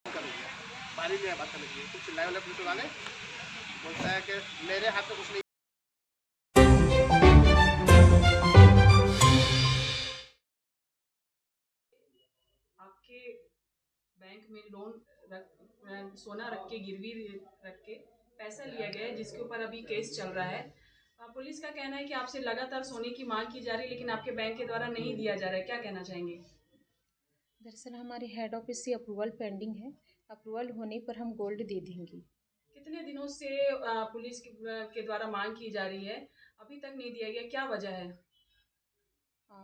पानी में बात करने के लिए कुछ चिल्लाए वाले पुलिस वाले बोलता है कि मेरे हाथ में कुछ नहीं। आपके बैंक में सोना रख के गिरवी रख के पैसा लिया गया है जिसके ऊपर अभी केस चल रहा है। पुलिस का कहना है कि आपसे लगातार सोने की मांग की जा रही है लेकिन आपके बैंक के द्वारा नहीं दिया जा रहा है, क्या कहना चाहेंगे? दरअसल हमारे हेड ऑफिस से अप्रूवल पेंडिंग है। अप्रूवल होने पर हम गोल्ड दे देंगे। कितने दिनों से पुलिस के द्वारा मांग की जा रही है, अभी तक नहीं दिया गया, क्या वजह है? आ,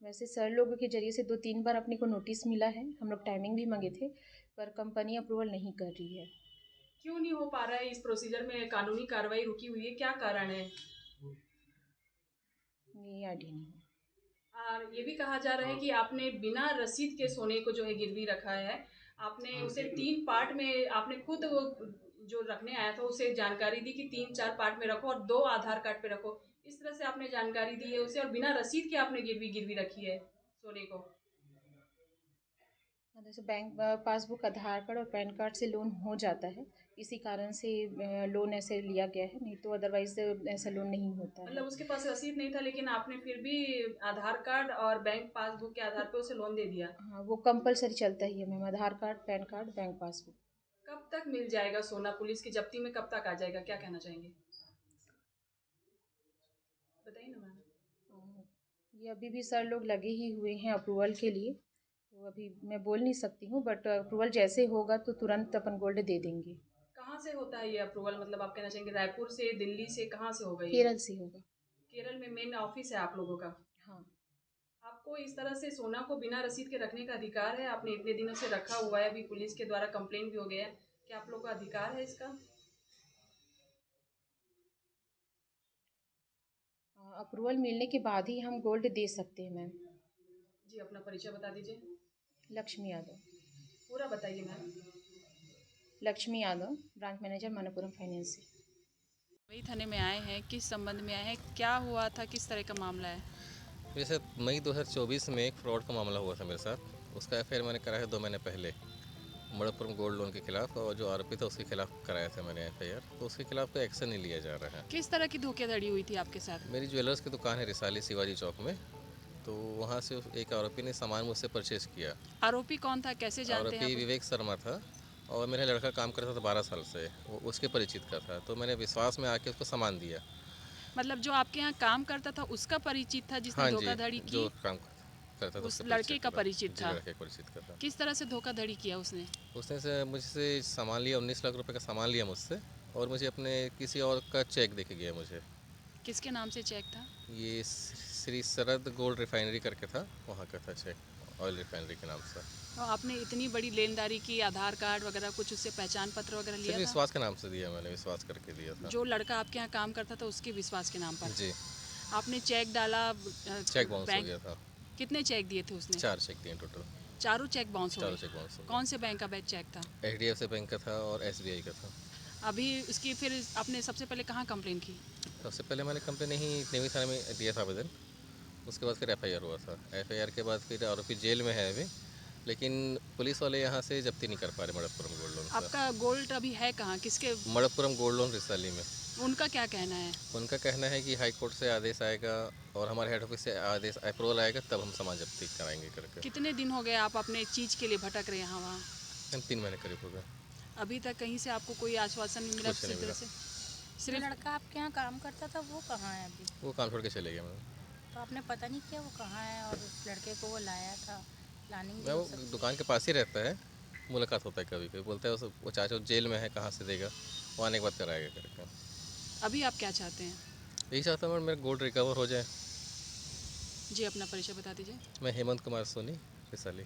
वैसे सर लोगों के जरिए से 2-3 बार अपने को नोटिस मिला है। हम लोग टाइमिंग भी मांगे थे पर कंपनी अप्रूवल नहीं कर रही है। क्यों नहीं हो पा रहा है? इस प्रोसीजर में कानूनी कार्रवाई रुकी हुई है, क्या कारण है? ये आइडिया नहीं है। और ये भी कहा जा रहा है कि आपने बिना रसीद के सोने को जो है गिरवी रखा है। आपने उसे 3 पार्ट में आपने खुद वो जो रखने आया था उसे जानकारी दी कि 3-4 पार्ट में रखो और 2 आधार कार्ड पे रखो। इस तरह से आपने जानकारी दी है उसे और बिना रसीद के आपने गिरवी रखी है सोने को। जैसे बैंक पासबुक, आधार कार्ड और पैन कार्ड से लोन हो जाता है, इसी कारण से लोन ऐसे लिया गया है, नहीं तो अदरवाइज ऐसा लोन नहीं होता है। मतलब उसके पास रसीद नहीं था लेकिन आपने फिर भी आधार कार्ड और बैंक पासबुक के आधार पे उसे लोन दे दिया। हाँ, वो कंपलसरी चलता ही है ma'am, Aadhaar card, PAN card, bank passbook. कब तक मिल जाएगा सोना? पुलिस की जब्ती में कब तक आ जाएगा, क्या कहना चाहेंगे? बताइए ना मैम। ये अभी भी सर लोग लगे ही हुए हैं अप्रूवल के लिए, तो अभी मैं बोल नहीं सकती हूँ, बट अप्रूवल जैसे होगा तो तुरंत अपन गोल्ड दे देंगे। कहाँ से होता है ये अप्रूवल? मतलब आप कहना चाहेंगे रायपुर से, दिल्ली से, कहाँ से होगा ये? केरल से होगा। केरल में मेन ऑफिस है आप लोगों का। हाँ। आपको इस तरह से सोना को बिना रसीद के रखने का अधिकार है? आपने इतने दिनों से रखा हुआ है, अभी पुलिस के द्वारा कंप्लेन भी हो गया है, क्या आप लोग को अधिकार है इसका? अप्रूवल मिलने के बाद ही हम गोल्ड दे सकते हैं मैम। जी, अपना परिचय बता दीजिए। लक्ष्मी यादव। पूरा बताइए ma'am. Lakshmi Yadav, branch manager, Manappuram finance से। वही थाने में आए हैं, किस संबंध में आए हैं, क्या हुआ था, किस तरह का मामला है? वैसे मई 2024 में एक फ्रॉड का मामला हुआ था मेरे साथ। उसका एफआईआर मैंने कराया 2 महीने पहले मणप्पुरम गोल्ड लोन के खिलाफ, और जो आरोपी था उसके खिलाफ कराया था मैंने एफआईआर। तो उसके खिलाफ कोई एक्शन नहीं लिया जा रहा है। किस तरह की धोखाधड़ी हुई थी आपके साथ? मेरी ज्वेलर्स की दुकान है रिसाली शिवाजी चौक में, तो वहाँ से एक आरोपी ने सामान मुझसे परचेज़ किया। आरोपी कौन था, कैसे जानते हैं आरोपी आप? विवेक शर्मा था और मेरा लड़का काम करता था 12 साल से, वो उसके परिचित का था। तो मैंने विश्वास में आके उसको सामान दिया। मतलब जो आपके यहाँ काम करता था उसका परिचित था जिसने हाँ जी, धोखाधड़ी की? जो काम करता था उस उससे लड़के परिचित का था। परिचित जी, था। लड़के परिचित का था। किस तरह से धोखाधड़ी किया उसने? उसने से मुझसे सामान लिया, 19 लाख रुपए का सामान लिया मुझसे, और मुझे अपने किसी और का चेक देके गया मुझे। किसके नाम से चेक था? ये श्री शरद गोल्ड रिफाइनरी करके था, वहाँ का था चेक, ऑयल रिफाइनरी के नाम से। तो आपने इतनी बड़ी लेनदारी की, आधार कार्ड वगैरह कुछ उससे पहचान पत्र वगैरह सिर्फ लिया था? विश्वास के नाम से दिया मैंने, विश्वास करके दिया था। जो लड़का आपके यहाँ काम करता था उसके विश्वास के नाम पर जी। आपने चेक डाला? चेक बाउंस हो बैंक गया था। कितने चेक दिए थे उसने? 4 चेक दिए टोटल। चारों चेक बाउंस हो चारों गए? चेक बाउंस हो कौन से बैंक का बैंक चेक था? गए। HDFC बैंक का था और SBI का था। अभी उसकी फिर आपने सबसे पहले कहाँ कंप्लेन की? सबसे पहले मैंने कंप्लेन ही नेवी थाने में दिया था आवेदन। उसके बाद फिर एफआईआर हुआ था। एफआईआर के बाद फिर आरोपी जेल में है अभी, लेकिन पुलिस वाले यहाँ से जब्ती नहीं कर पा रहे मणप्पुरम गोल्ड लोन से। आपका गोल्ड अभी है कहाँ, किसके? मणप्पुरम गोल्ड लोन रिसाली में। उनका क्या कहना है? उनका कहना है कि हाई कोर्ट से आदेश आएगा और हमारे हेड ऑफिस से आदेश अप्रूवल आएगा तब हम सामान जब्ती कराएंगे करके। कितने दिन हो गए आप अपने चीज़ के लिए भटक रहे हैं यहाँ वहाँ? हम 3 महीने करीब हो गए। अभी तक कहीं से आपको कोई आश्वासन नहीं मिला कुछ नहीं किसी तरह मिला। से? जो सिर्फ लड़का आपके यहाँ काम करता था वो कहाँ है अभी? वो काम छोड़ के चले गया। मैं तो आपने पता नहीं किया वो कहाँ है, और उस लड़के को वो लाया था, प्लानिंग भी मैं हो वो सकती दुकान के पास ही रहता है, मुलाकात होता है कभी कभी। बोलता है वो चाचा जेल में है, कहाँ से देगा, वो आने के बाद कराएगा करके। अभी आप क्या चाहते हैं? यही चाहता हूँ मैं, मेरा गोल्ड रिकवर हो जाए। जी, अपना परिचय बता दीजिए। मैं हेमंत कुमार सोनी, रिसाली।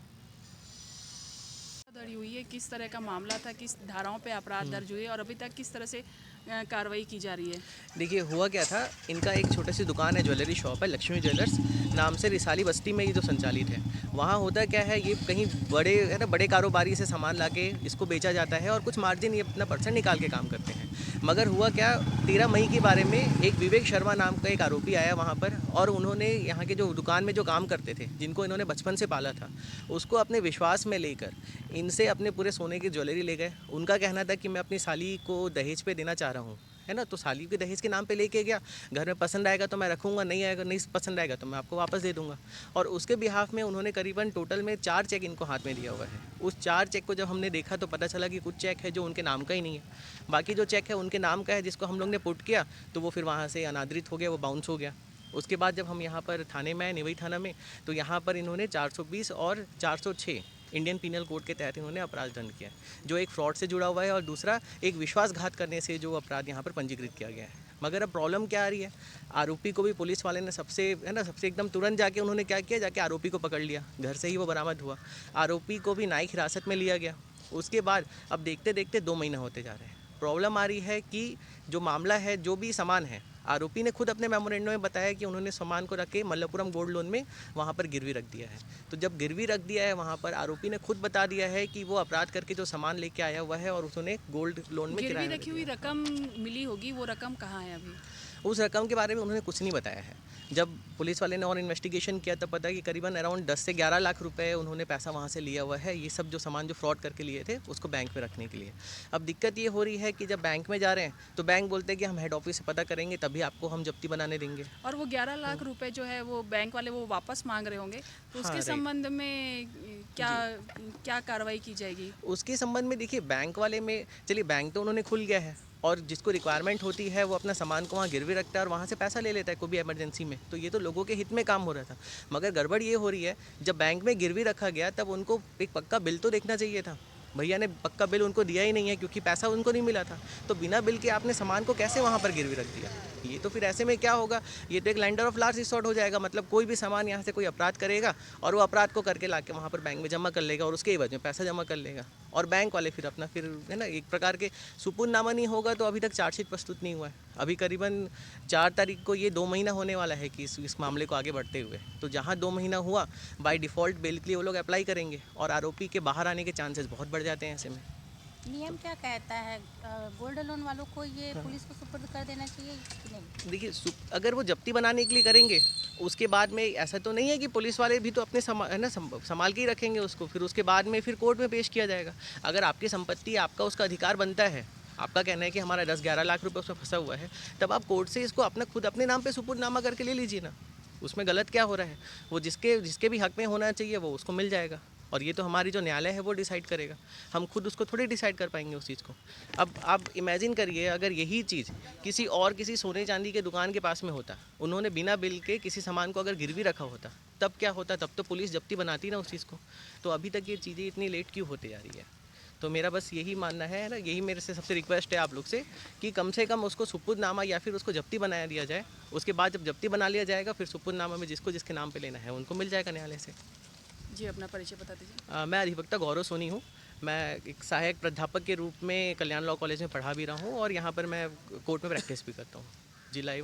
धड़ी हुई है, किस तरह का मामला था, किस धाराओं पे अपराध दर्ज हुए और अभी तक किस तरह से कार्रवाई की जा रही है? देखिए हुआ क्या था, इनका एक छोटी सी दुकान है, ज्वेलरी शॉप है लक्ष्मी ज्वेलर्स। नाम से रिसाली बस्ती में ये जो संचालित है। वहाँ होता क्या है, ये कहीं बड़े है ना, बड़े कारोबारी से सामान लाके इसको बेचा जाता है और कुछ मार्जिन ये अपना परसेंट निकाल के काम करते हैं। मगर हुआ क्या, 13 मई के बारे में एक विवेक शर्मा नाम का एक आरोपी आया वहाँ पर, और उन्होंने यहाँ के जो दुकान में जो काम करते थे, जिनको इन्होंने बचपन से पाला था, उसको अपने विश्वास में लेकर इनसे अपने पूरे सोने की ज्वेलरी ले गए। उनका कहना था कि मैं अपनी साली को दहेज पे देना चाह रहा हूँ, है ना, तो साली के दहेज के नाम पे लेके गया। घर में पसंद आएगा तो मैं रखूँगा, नहीं पसंद आएगा तो मैं आपको वापस दे दूँगा। और उसके बिहाफ में उन्होंने करीबन टोटल में 4 चेक इनको हाथ में दिया हुआ है। उस 4 चेक को जब हमने देखा तो पता चला कि कुछ चेक है जो उनके नाम का ही नहीं है, बाकी जो चेक है उनके नाम का है, जिसको हम लोग ने पुट किया तो वो फिर वहाँ से अनादृत हो गया, वो बाउंस हो गया। उसके बाद जब हम यहाँ पर थाने में आए, निवई थाना में, तो यहाँ पर इन्होंने 420 और 406 इंडियन पीनल कोड के तहत इन्होंने अपराध दंड किया है, जो एक फ्रॉड से जुड़ा हुआ है और दूसरा एक विश्वासघात करने से जो अपराध यहाँ पर पंजीकृत किया गया है। मगर अब प्रॉब्लम क्या आ रही है, आरोपी को भी पुलिस वाले ने सबसे एकदम तुरंत जाके उन्होंने क्या किया, जाके आरोपी को पकड़ लिया, घर से ही वो बरामद हुआ। आरोपी को भी न्यायिक हिरासत में लिया गया। उसके बाद अब देखते देखते 2 महीना होते जा रहे हैं। प्रॉब्लम आ रही है कि जो मामला है, जो भी सामान है, आरोपी ने खुद अपने मेमोरेंडम में बताया कि उन्होंने सामान को रख के मल्लपुरम गोल्ड लोन में वहाँ पर गिरवी रख दिया है। तो जब गिरवी रख दिया है वहाँ पर, आरोपी ने खुद बता दिया है कि वो अपराध करके जो सामान लेके आया हुआ है और उसने गोल्ड लोन में गिरवी रखी हुई रकम मिली होगी, वो रकम कहाँ है अभी? उस रकम के बारे में उन्होंने कुछ नहीं बताया है। जब पुलिस वाले ने और इन्वेस्टिगेशन किया तब पता कि करीबन अराउंड 10 से 11 लाख रुपए उन्होंने पैसा वहाँ से लिया हुआ है। ये सब जो सामान जो फ्रॉड करके लिए थे उसको बैंक में रखने के लिए। अब दिक्कत ये हो रही है कि जब बैंक में जा रहे हैं तो बैंक बोलते हैं कि हम हेड ऑफिस से पता करेंगे तभी आपको हम जब्ती बनाने देंगे। और वो 11 लाख रुपए जो है वो बैंक वाले वो वापस मांग रहे होंगे, तो उसके संबंध में क्या कार्रवाई की जाएगी? उसके संबंध में देखिए, बैंक वाले में चलिए, बैंक तो उन्होंने खुल गया है और जिसको रिक्वायरमेंट होती है वो अपना सामान को वहाँ गिरवी रखता है और वहाँ से पैसा ले लेता है कोई भी इमरजेंसी में। तो ये तो लोगों के हित में काम हो रहा था। मगर गड़बड़ ये हो रही है, जब बैंक में गिरवी रखा गया तब उनको एक पक्का बिल तो देखना चाहिए था। भैया ने पक्का बिल उनको दिया ही नहीं है क्योंकि पैसा उनको नहीं मिला था। तो बिना बिल के आपने सामान को कैसे वहाँ पर गिरवी रख दिया? ये तो फिर ऐसे में क्या होगा, ये तो एक लैंडर ऑफ लास्ट रिसोर्ट हो जाएगा। मतलब कोई भी सामान यहाँ से कोई अपराध करेगा और वो अपराध को करके लाके वहाँ पर बैंक में जमा कर लेगा और उसके एवज में पैसा जमा कर लेगा और बैंक वाले फिर अपना फिर है ना, एक प्रकार के सुपुर्दनामा नहीं होगा। तो अभी तक चार्जशीट प्रस्तुत नहीं हुआ है। अभी करीबन 4 तारीख को ये 2 महीना होने वाला है कि इस मामले को आगे बढ़ते हुए। तो जहाँ 2 महीना हुआ, बाय डिफ़ॉल्ट बेल के लिए वो लोग अप्लाई करेंगे और आरोपी के बाहर आने के चांसेस बहुत बढ़ जाते हैं ऐसे में। नियम क्या कहता है, गोल्ड लोन वालों को ये पुलिस को सुपुर्द कर देना चाहिए कि नहीं? देखिए, अगर वो जब्ती बनाने के लिए करेंगे, उसके बाद में ऐसा तो नहीं है कि पुलिस वाले भी तो अपने संभाल के ही रखेंगे उसको। फिर उसके बाद में फिर कोर्ट में पेश किया जाएगा। अगर आपकी संपत्ति, आपका उसका अधिकार बनता है, आपका कहना है कि हमारा 10-11 लाख रुपए उसमें फंसा हुआ है, तब आप कोर्ट से इसको खुद अपने नाम पे सुपुर्दनामा करके ले लीजिए ना। उसमें गलत क्या हो रहा है? वो जिसके भी हक में होना चाहिए वो उसको मिल जाएगा। और ये तो हमारी जो न्यायालय है वो डिसाइड करेगा। हम खुद उसको थोड़ी डिसाइड कर पाएंगे उस चीज़ को। अब आप इमेजिन करिए, अगर यही चीज़ किसी सोने चांदी के दुकान के पास में होता, उन्होंने बिना बिल के किसी सामान को अगर गिरवी रखा होता, तब क्या होता? तब तो पुलिस जब्ती बनाती ना उस चीज़ को। तो अभी तक ये चीज़ें इतनी लेट क्यों होते जा रही है? तो मेरा बस यही मानना है ना, यही मेरे से सबसे रिक्वेस्ट है आप लोग से कि कम से कम उसको सुपुर्दनामा या फिर उसको जब्ती बनाया दिया जाए। उसके बाद जब जब्ती बना लिया जाएगा, फिर सुपुर्दनामा में जिसको जिसके नाम पे लेना है उनको मिल जाएगा न्यायालय से। जी, अपना परिचय बता दीजिए। मैं अधिवक्ता गौरव सोनी हूँ। मैं एक सहायक प्राध्यापक के रूप में कल्याण लॉ कॉलेज में पढ़ा भी रहा हूँ और यहाँ पर मैं कोर्ट में प्रैक्टिस भी करता हूँ। जी, लाइव